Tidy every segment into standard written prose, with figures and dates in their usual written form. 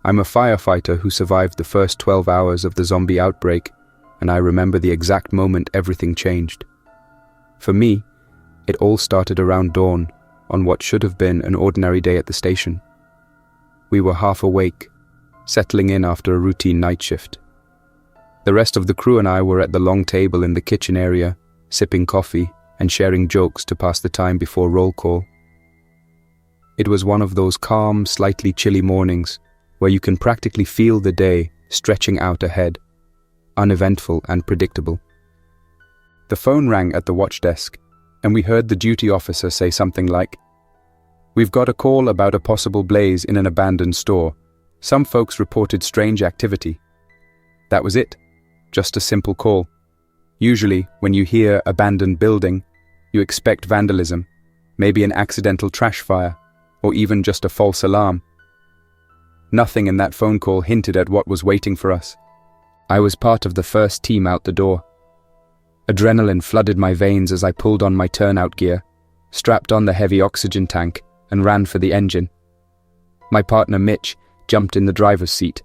I'm a firefighter who survived the first 12 hours of the zombie outbreak, and I remember the exact moment everything changed. For me, it all started around dawn, on what should have been an ordinary day at the station. We were half awake, settling in after a routine night shift. The rest of the crew and I were at the long table in the kitchen area, sipping coffee and sharing jokes to pass the time before roll call. It was one of those calm, slightly chilly mornings where you can practically feel the day stretching out ahead, uneventful and predictable. The phone rang at the watch desk, and we heard the duty officer say something like, "We've got a call about a possible blaze in an abandoned store. Some folks reported strange activity." That was it. Just a simple call. Usually, when you hear abandoned building, you expect vandalism, maybe an accidental trash fire, or even just a false alarm. Nothing in that phone call hinted at what was waiting for us. I was part of the first team out the door. Adrenaline flooded my veins as I pulled on my turnout gear, strapped on the heavy oxygen tank, and ran for the engine. My partner Mitch jumped in the driver's seat.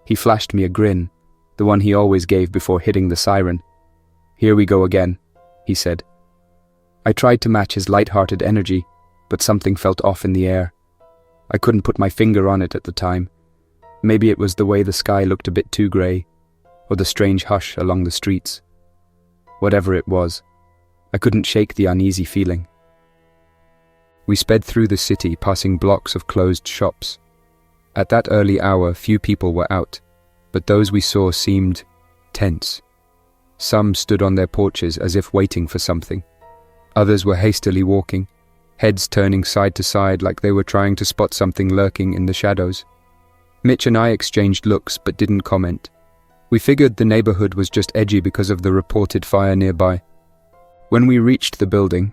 He flashed me a grin, the one he always gave before hitting the siren. "Here we go again," he said. I tried to match his light-hearted energy, but something felt off in the air. I couldn't put my finger on it at the time. Maybe it was the way the sky looked a bit too grey, or the strange hush along the streets. Whatever it was, I couldn't shake the uneasy feeling. We sped through the city, passing blocks of closed shops. At that early hour, few people were out, but those we saw seemed tense. Some stood on their porches as if waiting for something. Others were hastily walking, heads turning side to side like they were trying to spot something lurking in the shadows. Mitch and I exchanged looks but didn't comment. We figured the neighborhood was just edgy because of the reported fire nearby. When we reached the building,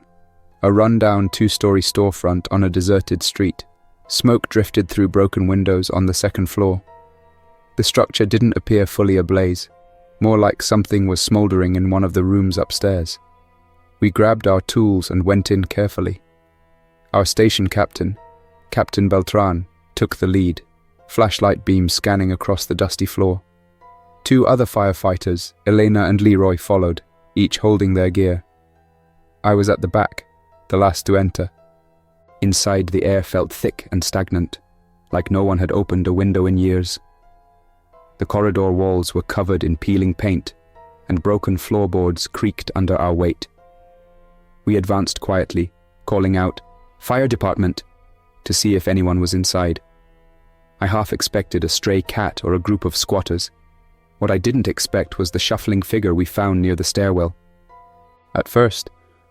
a run-down 2-story storefront on a deserted street, smoke drifted through broken windows on the second floor. The structure didn't appear fully ablaze, more like something was smoldering in one of the rooms upstairs. We grabbed our tools and went in carefully. Our station captain, Captain Beltran, took the lead, flashlight beams scanning across the dusty floor. 2 other firefighters, Elena and Leroy, followed, each holding their gear. I was at the back, the last to enter. Inside, the air felt thick and stagnant, like no one had opened a window in years. The corridor walls were covered in peeling paint, and broken floorboards creaked under our weight. We advanced quietly, calling out, "Fire department," to see if anyone was inside. I half expected a stray cat or a group of squatters. What I didn't expect was the shuffling figure we found near the stairwell. At first,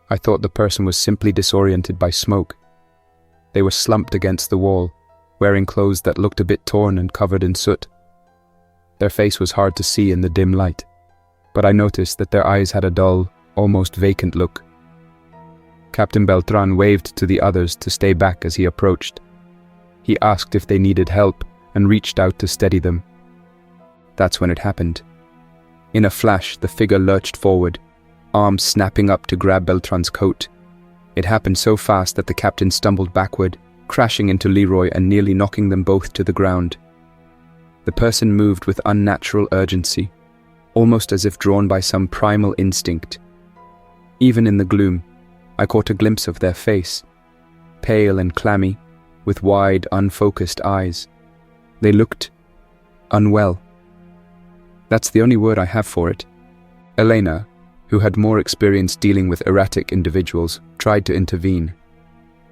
I thought the person was simply disoriented by smoke. They were slumped against the wall, wearing clothes that looked a bit torn and covered in soot. Their face was hard to see in the dim light, but I noticed that their eyes had a dull, almost vacant look. Captain Beltran waved to the others to stay back as he approached. He asked if they needed help and reached out to steady them. That's when it happened. In a flash, the figure lurched forward, arms snapping up to grab Beltran's coat. It happened so fast that the captain stumbled backward, crashing into Leroy and nearly knocking them both to the ground. The person moved with unnatural urgency, almost as if drawn by some primal instinct. Even in the gloom, I caught a glimpse of their face, pale and clammy, with wide, unfocused eyes. They looked unwell. That's the only word I have for it. Elena, who had more experience dealing with erratic individuals, tried to intervene.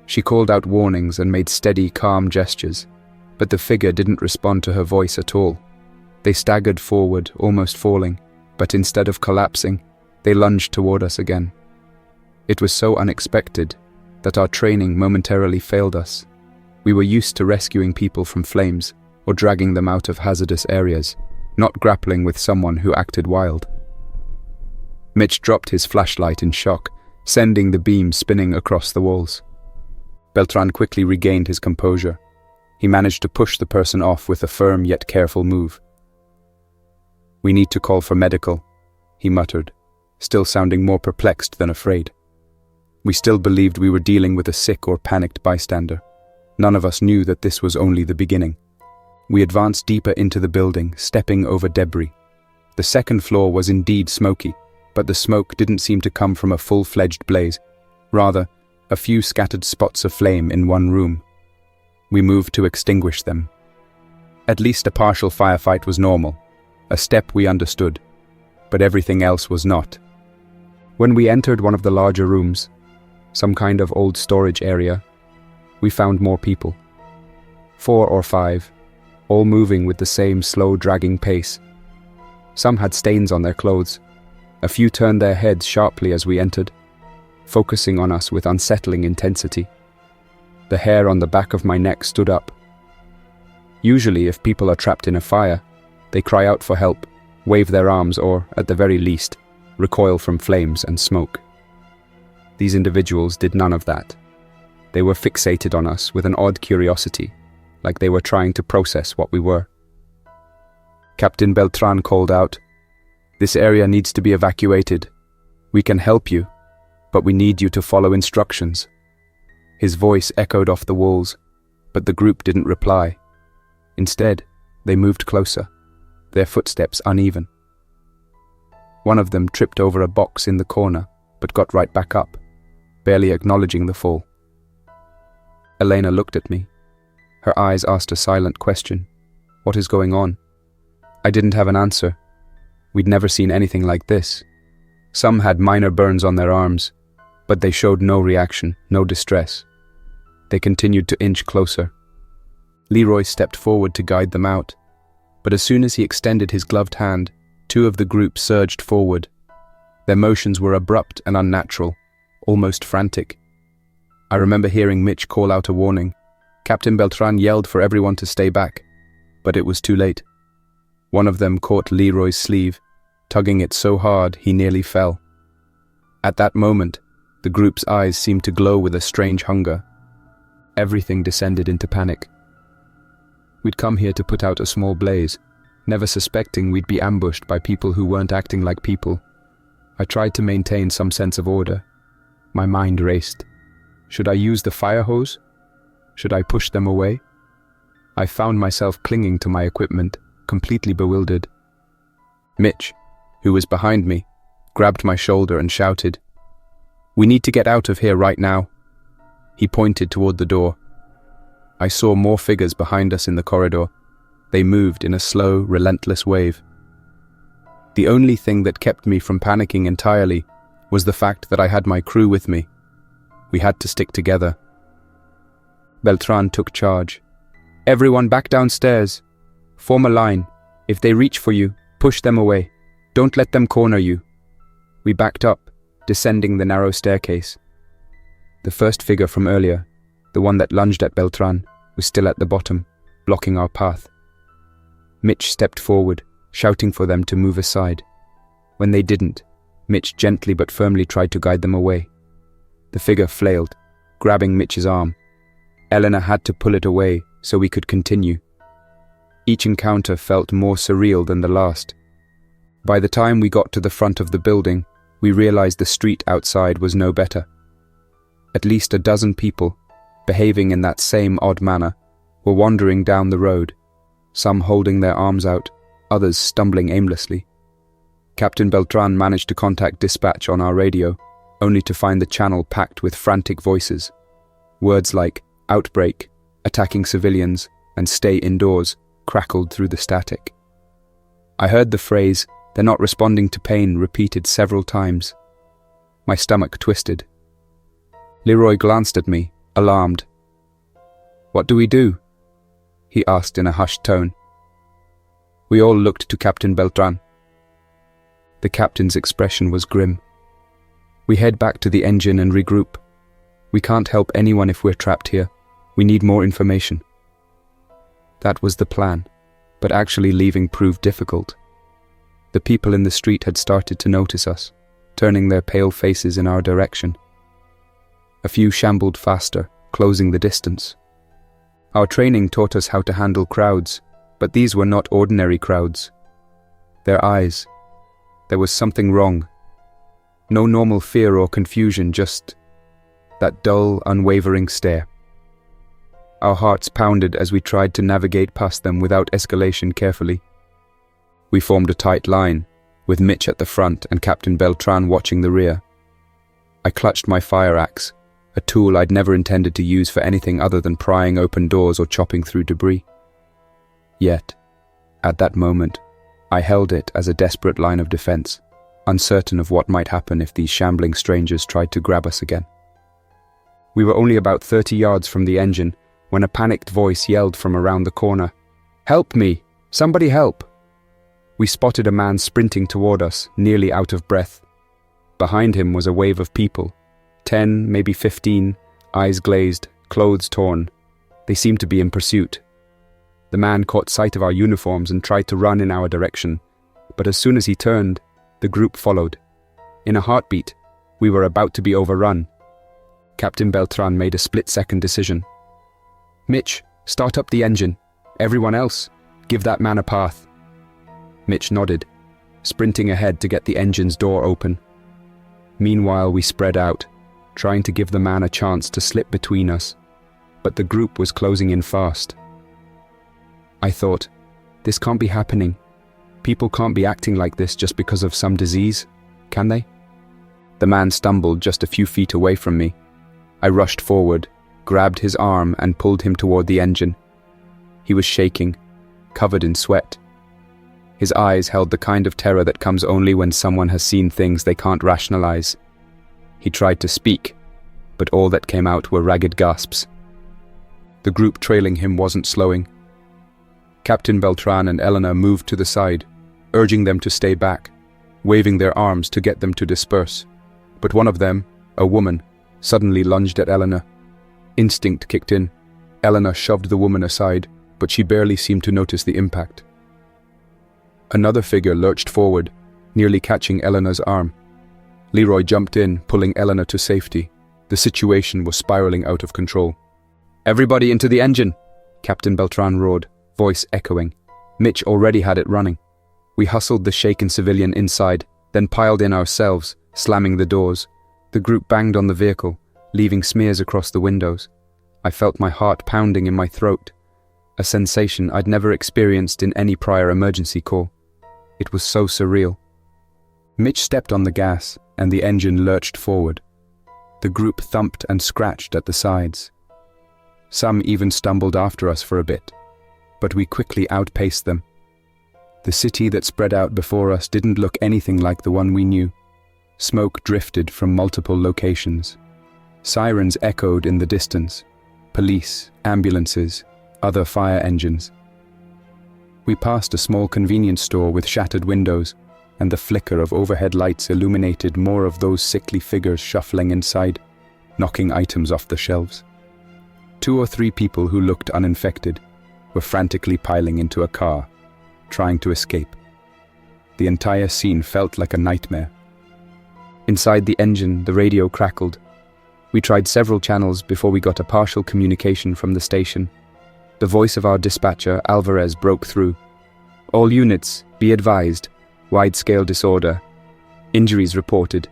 She called out warnings and made steady, calm gestures, but the figure didn't respond to her voice at all. They staggered forward, almost falling, but instead of collapsing, they lunged toward us again. It was so unexpected that our training momentarily failed us. We were used to rescuing people from flames or dragging them out of hazardous areas, not grappling with someone who acted wild. Mitch dropped his flashlight in shock, sending the beam spinning across the walls. Beltran quickly regained his composure. He managed to push the person off with a firm yet careful move. "We need to call for medical," he muttered, still sounding more perplexed than afraid. We still believed we were dealing with a sick or panicked bystander. None of us knew that this was only the beginning. We advanced deeper into the building, stepping over debris. The second floor was indeed smoky, but the smoke didn't seem to come from a full-fledged blaze. Rather, a few scattered spots of flame in one room. We moved to extinguish them. At least a partial firefight was normal, a step we understood, but everything else was not. When we entered one of the larger rooms, some kind of old storage area, we found more people. 4 or 5, all moving with the same slow dragging pace. Some had stains on their clothes. A few turned their heads sharply as we entered, focusing on us with unsettling intensity. The hair on the back of my neck stood up. Usually, if people are trapped in a fire, they cry out for help, wave their arms, or, at the very least, recoil from flames and smoke. These individuals did none of that. They were fixated on us with an odd curiosity, like they were trying to process what we were. Captain Beltran called out, "This area needs to be evacuated. We can help you, but we need you to follow instructions." His voice echoed off the walls, but the group didn't reply. Instead, they moved closer, their footsteps uneven. One of them tripped over a box in the corner, but got right back up, barely acknowledging the fall. Elena looked at me. Her eyes asked a silent question. What is going on? I didn't have an answer. We'd never seen anything like this. Some had minor burns on their arms, but they showed no reaction, no distress. They continued to inch closer. Leroy stepped forward to guide them out, but as soon as he extended his gloved hand, 2 of the group surged forward. Their motions were abrupt and unnatural, almost frantic. I remember hearing Mitch call out a warning. Captain Beltran yelled for everyone to stay back, but it was too late. One of them caught Leroy's sleeve, tugging it so hard he nearly fell. At that moment, the group's eyes seemed to glow with a strange hunger. Everything descended into panic. We'd come here to put out a small blaze, never suspecting we'd be ambushed by people who weren't acting like people. I tried to maintain some sense of order. My mind raced. Should I use the fire hose? Should I push them away? I found myself clinging to my equipment, completely bewildered. Mitch, who was behind me, grabbed my shoulder and shouted, "We need to get out of here right now." He pointed toward the door. I saw more figures behind us in the corridor. They moved in a slow, relentless wave. The only thing that kept me from panicking entirely was the fact that I had my crew with me. We had to stick together. Beltran took charge. "Everyone back downstairs. Form a line. If they reach for you, push them away. Don't let them corner you." We backed up, descending the narrow staircase. The first figure from earlier, the one that lunged at Beltran, was still at the bottom, blocking our path. Mitch stepped forward, shouting for them to move aside. When they didn't, Mitch gently but firmly tried to guide them away. The figure flailed, grabbing Mitch's arm. Elena had to pull it away so we could continue. Each encounter felt more surreal than the last. By the time we got to the front of the building, we realized the street outside was no better. At least a dozen people, behaving in that same odd manner, were wandering down the road, some holding their arms out, others stumbling aimlessly. Captain Beltran managed to contact dispatch on our radio, only to find the channel packed with frantic voices. Words like "Outbreak," "attacking civilians," and "stay indoors" crackled through the static. I heard the phrase, "they're not responding to pain," repeated several times. My stomach twisted. Leroy glanced at me, alarmed. "What do we do?" he asked in a hushed tone. We all looked to Captain Beltran. The captain's expression was grim. "We head back to the engine and regroup. We can't help anyone if we're trapped here. We need more information." That was the plan, but actually leaving proved difficult. The people in the street had started to notice us, turning their pale faces in our direction. A few shambled faster, closing the distance. Our training taught us how to handle crowds, but these were not ordinary crowds. Their eyes. There was something wrong. No normal fear or confusion, just that dull, unwavering stare. Our hearts pounded as we tried to navigate past them without escalation carefully. We formed a tight line, with Mitch at the front and Captain Beltran watching the rear. I clutched my fire axe, a tool I'd never intended to use for anything other than prying open doors or chopping through debris. Yet, at that moment, I held it as a desperate line of defense, uncertain of what might happen if these shambling strangers tried to grab us again. We were only about 30 yards from the engine when a panicked voice yelled from around the corner, "Help me! Somebody help!" We spotted a man sprinting toward us, nearly out of breath. Behind him was a wave of people, 10, maybe 15, eyes glazed, clothes torn. They seemed to be in pursuit. The man caught sight of our uniforms and tried to run in our direction, but as soon as he turned, the group followed. In a heartbeat, we were about to be overrun. Captain Beltran made a split-second decision. "Mitch, start up the engine. Everyone else, give that man a path." Mitch nodded, sprinting ahead to get the engine's door open. Meanwhile, we spread out, trying to give the man a chance to slip between us, but the group was closing in fast. I thought, this can't be happening. People can't be acting like this just because of some disease, can they? The man stumbled just a few feet away from me. I rushed forward, grabbed his arm and pulled him toward the engine. He was shaking, covered in sweat. His eyes held the kind of terror that comes only when someone has seen things they can't rationalize. He tried to speak, but all that came out were ragged gasps. The group trailing him wasn't slowing. Captain Beltran and Eleanor moved to the side, urging them to stay back, waving their arms to get them to disperse. But one of them, a woman, suddenly lunged at Eleanor. Instinct kicked in. Eleanor shoved the woman aside, but she barely seemed to notice the impact. Another figure lurched forward, nearly catching Eleanor's arm. Leroy jumped in, pulling Eleanor to safety. The situation was spiraling out of control. "Everybody into the engine!" Captain Beltran roared, voice echoing. Mitch already had it running. We hustled the shaken civilian inside, then piled in ourselves, slamming the doors. The group banged on the vehicle, leaving smears across the windows. I felt my heart pounding in my throat, a sensation I'd never experienced in any prior emergency call. It was so surreal. Mitch stepped on the gas, and the engine lurched forward. The group thumped and scratched at the sides. Some even stumbled after us for a bit, but we quickly outpaced them. The city that spread out before us didn't look anything like the one we knew. Smoke drifted from multiple locations. Sirens echoed in the distance. Police, ambulances, other fire engines. We passed a small convenience store with shattered windows, and the flicker of overhead lights illuminated more of those sickly figures shuffling inside, knocking items off the shelves. 2 or 3 people who looked uninfected were frantically piling into a car, trying to escape. The entire scene felt like a nightmare. Inside the engine, the radio crackled. We tried several channels before we got a partial communication from the station. The voice of our dispatcher, Alvarez, broke through. "All units, be advised. Wide-scale disorder. Injuries reported.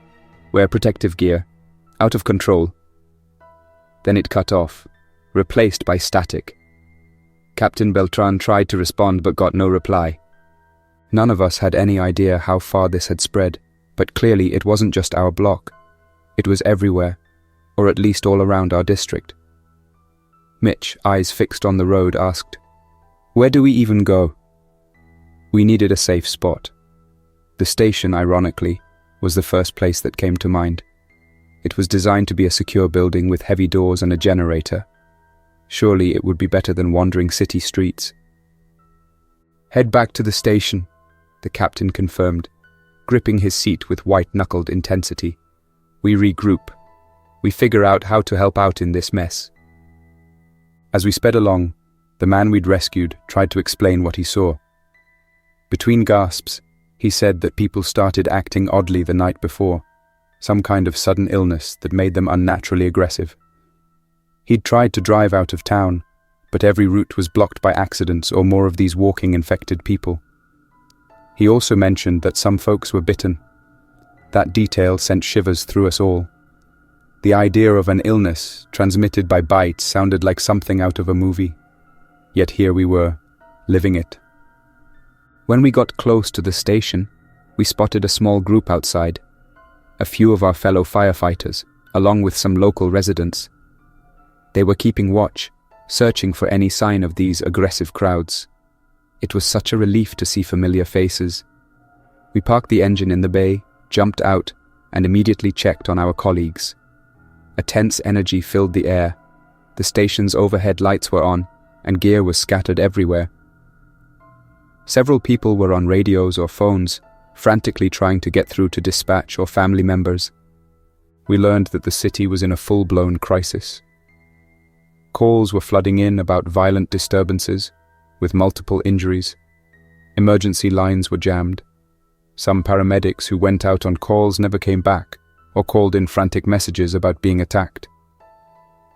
Wear protective gear. Out of control." Then it cut off, replaced by static. Captain Beltran tried to respond but got no reply. None of us had any idea how far this had spread, but clearly it wasn't just our block. It was everywhere, or at least all around our district. Mitch, eyes fixed on the road, asked, "Where do we even go?" We needed a safe spot. The station, ironically, was the first place that came to mind. It was designed to be a secure building with heavy doors and a generator. Surely it would be better than wandering city streets. "Head back to the station," the captain confirmed, gripping his seat with white-knuckled intensity. "We regroup. We figure out how to help out in this mess." As we sped along, the man we'd rescued tried to explain what he saw. Between gasps, he said that people started acting oddly the night before, some kind of sudden illness that made them unnaturally aggressive. He'd tried to drive out of town, but every route was blocked by accidents or more of these walking infected people. He also mentioned that some folks were bitten. That detail sent shivers through us all. The idea of an illness transmitted by bites sounded like something out of a movie. Yet here we were, living it. When we got close to the station, we spotted a small group outside. A few of our fellow firefighters, along with some local residents. They were keeping watch, searching for any sign of these aggressive crowds. It was such a relief to see familiar faces. We parked the engine in the bay, jumped out, and immediately checked on our colleagues. A tense energy filled the air. The station's overhead lights were on, and gear was scattered everywhere. Several people were on radios or phones, frantically trying to get through to dispatch or family members. We learned that the city was in a full-blown crisis. Calls were flooding in about violent disturbances, with multiple injuries. Emergency lines were jammed. Some paramedics who went out on calls never came back, or called in frantic messages about being attacked.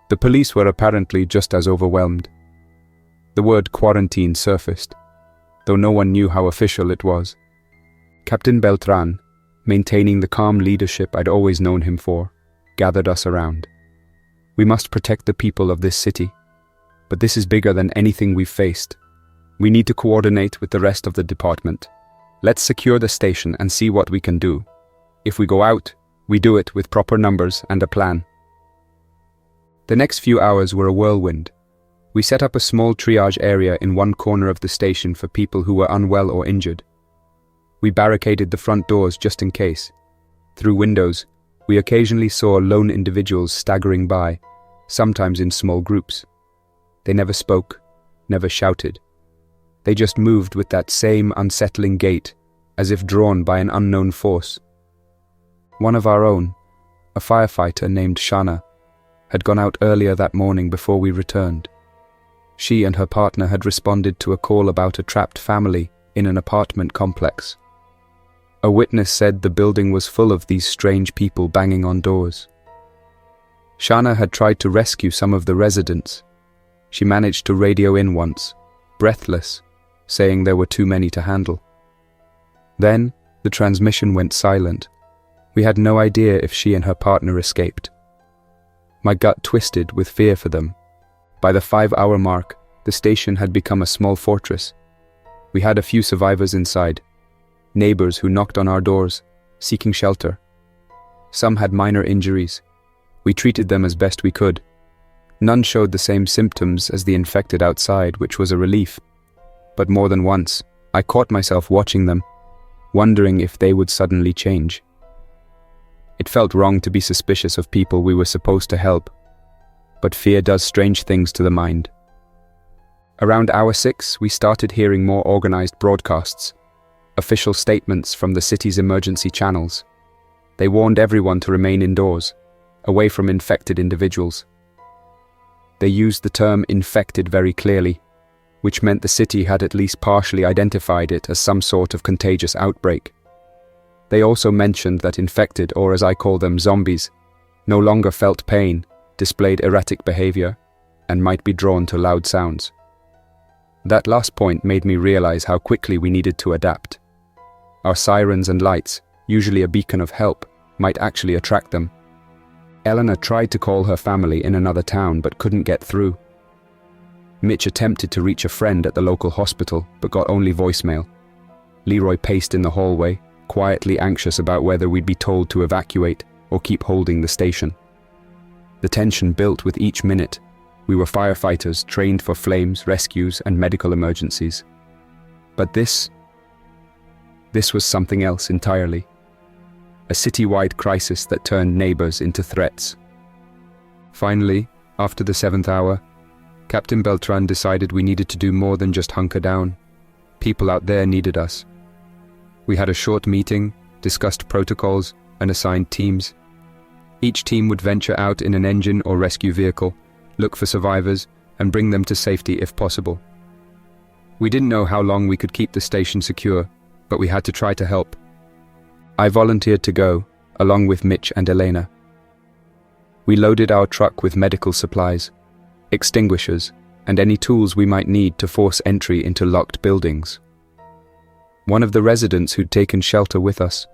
The police were apparently just as overwhelmed. The word quarantine surfaced, though no one knew how official it was. Captain Beltran, maintaining the calm leadership I'd always known him for, gathered us around. We must protect the people of this city, but this is bigger than anything we've faced. We need to coordinate with the rest of the department. Let's secure the station and see what we can do. If we go out, we do it with proper numbers and a plan. The next few hours were a whirlwind. We set up a small triage area in one corner of the station for people who were unwell or injured. We barricaded the front doors just in case. Through windows, we occasionally saw lone individuals staggering by, sometimes in small groups. They never spoke, never shouted. They just moved with that same unsettling gait, as if drawn by an unknown force. One of our own, a firefighter named Shana, had gone out earlier that morning before we returned. She and her partner had responded to a call about a trapped family in an apartment complex. A witness said the building was full of these strange people banging on doors. Shana had tried to rescue some of the residents. She managed to radio in once, breathless, saying there were too many to handle. Then, the transmission went silent. We had no idea if she and her partner escaped. My gut twisted with fear for them. By the 5-hour mark, the station had become a small fortress. We had a few survivors inside. Neighbors who knocked on our doors, seeking shelter. Some had minor injuries. We treated them as best we could. None showed the same symptoms as the infected outside, which was a relief. But more than once, I caught myself watching them, wondering if they would suddenly change. It felt wrong to be suspicious of people we were supposed to help, but fear does strange things to the mind. Around hour 6, we started hearing more organized broadcasts. Official statements from the city's emergency channels. They warned everyone to remain indoors, away from infected individuals. They used the term infected very clearly, which meant the city had at least partially identified it as some sort of contagious outbreak. They also mentioned that infected, or as I call them, zombies, no longer felt pain, displayed erratic behavior, and might be drawn to loud sounds. That last point made me realize how quickly we needed to adapt. Our sirens and lights, usually a beacon of help, might actually attract them. Eleanor tried to call her family in another town but couldn't get through. Mitch attempted to reach a friend at the local hospital but got only voicemail. Leroy paced in the hallway, quietly anxious about whether we'd be told to evacuate or keep holding the station. The tension built with each minute. We were firefighters trained for flames, rescues, and medical emergencies. But this was something else entirely. A citywide crisis that turned neighbors into threats. Finally, after the 7th hour, Captain Beltran decided we needed to do more than just hunker down. People out there needed us. We had a short meeting, discussed protocols, and assigned teams. Each team would venture out in an engine or rescue vehicle, look for survivors, and bring them to safety if possible. We didn't know how long we could keep the station secure, but we had to try to help. I volunteered to go, along with Mitch and Elena. We loaded our truck with medical supplies, extinguishers, and any tools we might need to force entry into locked buildings. One of the residents who'd taken shelter with us,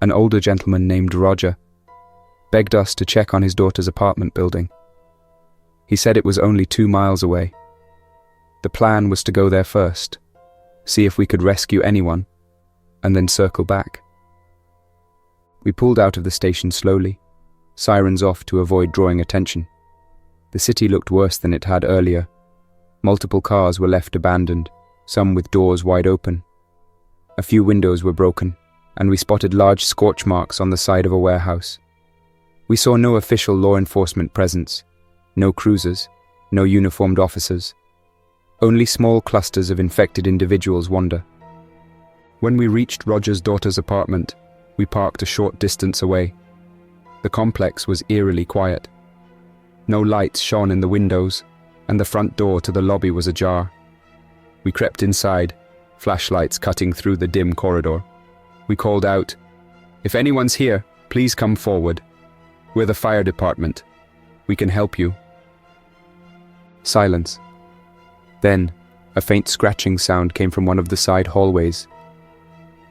an older gentleman named Roger, begged us to check on his daughter's apartment building. He said it was only 2 miles away. The plan was to go there first, see if we could rescue anyone, and then circle back. We pulled out of the station slowly, sirens off to avoid drawing attention. The city looked worse than it had earlier. Multiple cars were left abandoned, some with doors wide open. A few windows were broken, and we spotted large scorch marks on the side of a warehouse. We saw no official law enforcement presence, no cruisers, no uniformed officers. Only small clusters of infected individuals wander. When we reached Roger's daughter's apartment, we parked a short distance away. The complex was eerily quiet. No lights shone in the windows, and the front door to the lobby was ajar. We crept inside, flashlights cutting through the dim corridor. We called out, "If anyone's here, please come forward. We're the fire department. We can help you." Silence. Then, a faint scratching sound came from one of the side hallways.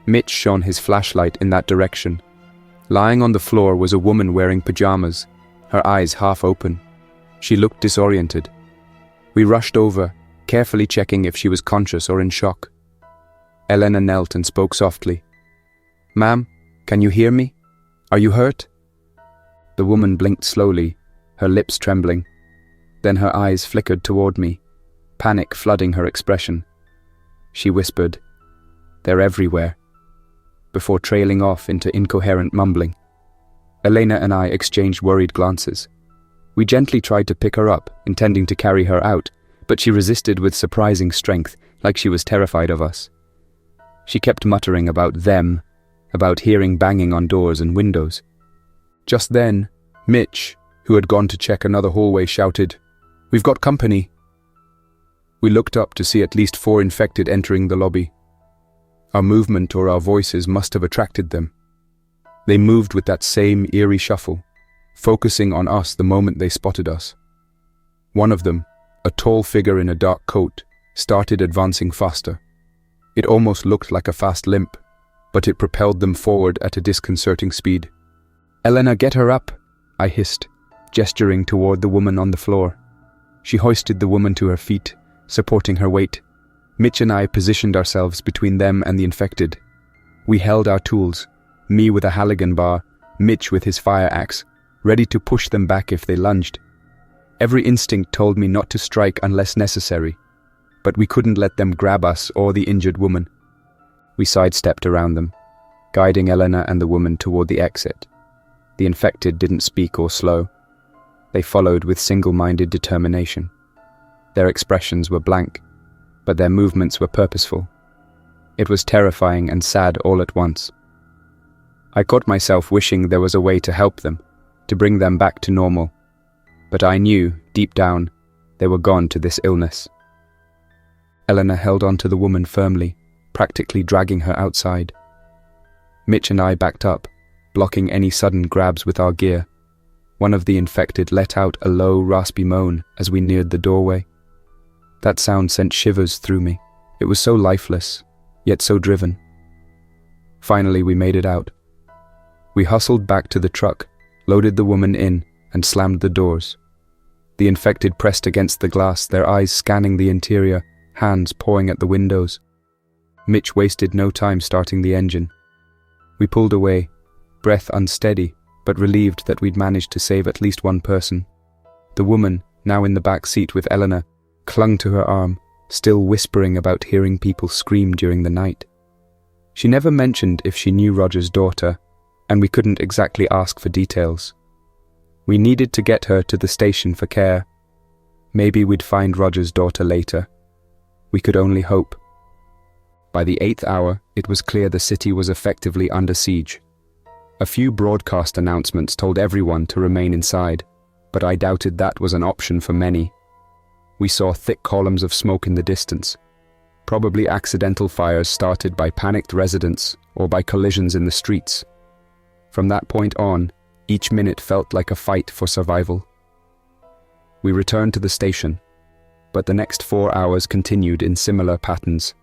Mitch shone his flashlight in that direction. Lying on the floor was a woman wearing pajamas, her eyes half open. She looked disoriented. We rushed over, carefully checking if she was conscious or in shock. Elena knelt and spoke softly. "Ma'am, can you hear me? Are you hurt?" The woman blinked slowly, her lips trembling. Then her eyes flickered toward me, panic flooding her expression. She whispered, "They're everywhere," before trailing off into incoherent mumbling. Elena and I exchanged worried glances. We gently tried to pick her up, intending to carry her out, but she resisted with surprising strength, like she was terrified of us. She kept muttering about them, about hearing banging on doors and windows. Just then, Mitch, who had gone to check another hallway, shouted, "We've got company." We looked up to see at least 4 infected entering the lobby. Our movement or our voices must have attracted them. They moved with that same eerie shuffle, focusing on us the moment they spotted us. One of them, a tall figure in a dark coat, started advancing faster. It almost looked like a fast limp, but it propelled them forward at a disconcerting speed. "Elena, get her up," I hissed, gesturing toward the woman on the floor. She hoisted the woman to her feet, supporting her weight. Mitch and I positioned ourselves between them and the infected. We held our tools, me with a Halligan bar, Mitch with his fire axe, ready to push them back if they lunged. Every instinct told me not to strike unless necessary, but we couldn't let them grab us or the injured woman. We sidestepped around them, guiding Elena and the woman toward the exit. The infected didn't speak or slow. They followed with single-minded determination. Their expressions were blank, but their movements were purposeful. It was terrifying and sad all at once. I caught myself wishing there was a way to help them, to bring them back to normal. But I knew, deep down, they were gone to this illness. Elena held on to the woman firmly, practically dragging her outside. Mitch and I backed up, blocking any sudden grabs with our gear. One of the infected let out a low, raspy moan as we neared the doorway. That sound sent shivers through me. It was so lifeless, yet so driven. Finally, we made it out. We hustled back to the truck, loaded the woman in, and slammed the doors. The infected pressed against the glass, their eyes scanning the interior, hands pawing at the windows. Mitch wasted no time starting the engine. We pulled away, breath unsteady, but relieved that we'd managed to save at least one person. The woman, now in the back seat with Elena, clung to her arm, still whispering about hearing people scream during the night. She never mentioned if she knew Roger's daughter, and we couldn't exactly ask for details. We needed to get her to the station for care. Maybe we'd find Roger's daughter later. We could only hope. By the 8th hour, it was clear the city was effectively under siege. A few broadcast announcements told everyone to remain inside, but I doubted that was an option for many. We saw thick columns of smoke in the distance, probably accidental fires started by panicked residents or by collisions in the streets. From that point on, each minute felt like a fight for survival. We returned to the station, but the next 4 hours continued in similar patterns.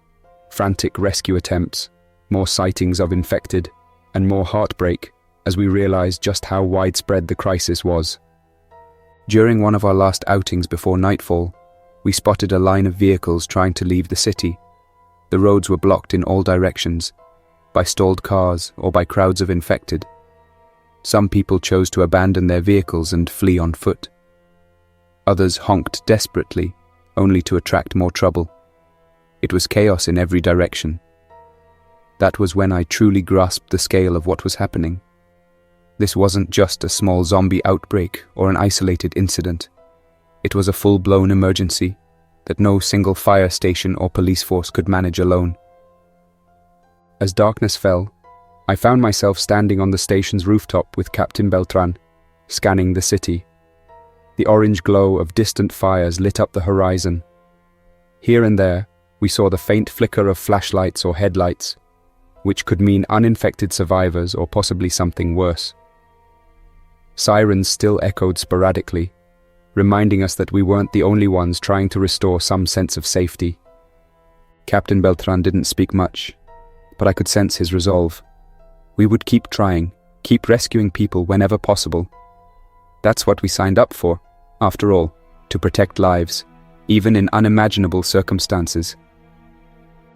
Frantic rescue attempts, more sightings of infected, and more heartbreak, as we realized just how widespread the crisis was. During one of our last outings before nightfall, we spotted a line of vehicles trying to leave the city. The roads were blocked in all directions, by stalled cars or by crowds of infected. Some people chose to abandon their vehicles and flee on foot. Others honked desperately, only to attract more trouble. It was chaos in every direction. That was when I truly grasped the scale of what was happening. This wasn't just a small zombie outbreak or an isolated incident. It was a full-blown emergency that no single fire station or police force could manage alone. As darkness fell, I found myself standing on the station's rooftop with Captain Beltran, scanning the city. The orange glow of distant fires lit up the horizon. Here and there, we saw the faint flicker of flashlights or headlights, which could mean uninfected survivors or possibly something worse. Sirens still echoed sporadically, reminding us that we weren't the only ones trying to restore some sense of safety. Captain Beltran didn't speak much, but I could sense his resolve. We would keep trying, keep rescuing people whenever possible. That's what we signed up for, after all, to protect lives, even in unimaginable circumstances.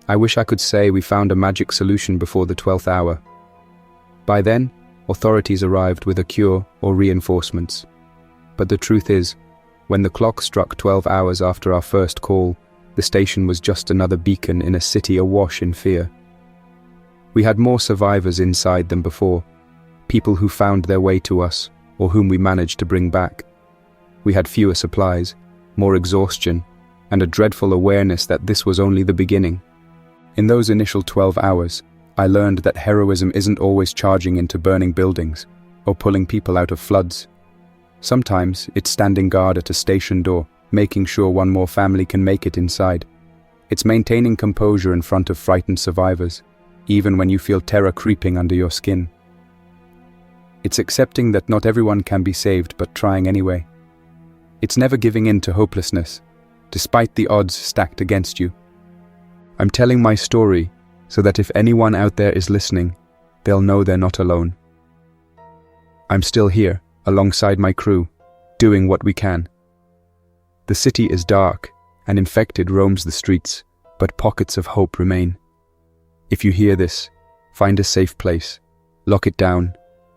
I wish I could say we found a magic solution before the 12th hour. By then, authorities arrived with a cure or reinforcements. But the truth is, when the clock struck 12 hours after our first call, the station was just another beacon in a city awash in fear. We had more survivors inside than before, people who found their way to us or whom we managed to bring back. We had fewer supplies, more exhaustion, and a dreadful awareness that this was only the beginning. In those initial 12 hours, I learned that heroism isn't always charging into burning buildings or pulling people out of floods. Sometimes it's standing guard at a station door, making sure one more family can make it inside. It's maintaining composure in front of frightened survivors, even when you feel terror creeping under your skin. It's accepting that not everyone can be saved but trying anyway. It's never giving in to hopelessness, despite the odds stacked against you. I'm telling my story so that if anyone out there is listening, they'll know they're not alone. I'm still here, alongside my crew, doing what we can. The city is dark, and infected roams the streets, but pockets of hope remain. If you hear this, find a safe place, lock it down,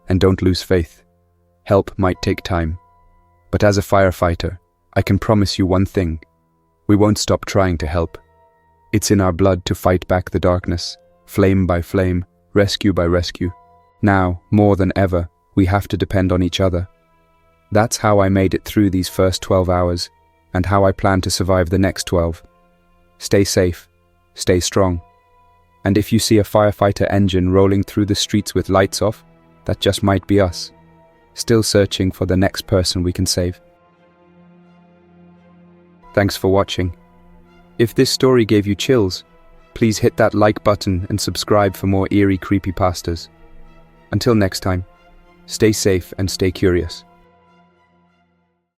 and don't lose faith. Help might take time, but as a firefighter, I can promise you one thing: we won't stop trying to help. It's in our blood to fight back the darkness, flame by flame, rescue by rescue. Now, more than ever, we have to depend on each other. That's how I made it through these first 12 hours, and how I plan to survive the next 12. Stay safe, stay strong. And if you see a firefighter engine rolling through the streets with lights off, that just might be us, still searching for the next person we can save. Thanks for watching. If this story gave you chills, please hit that like button and subscribe for more eerie creepypastas. Until next time, stay safe and stay curious.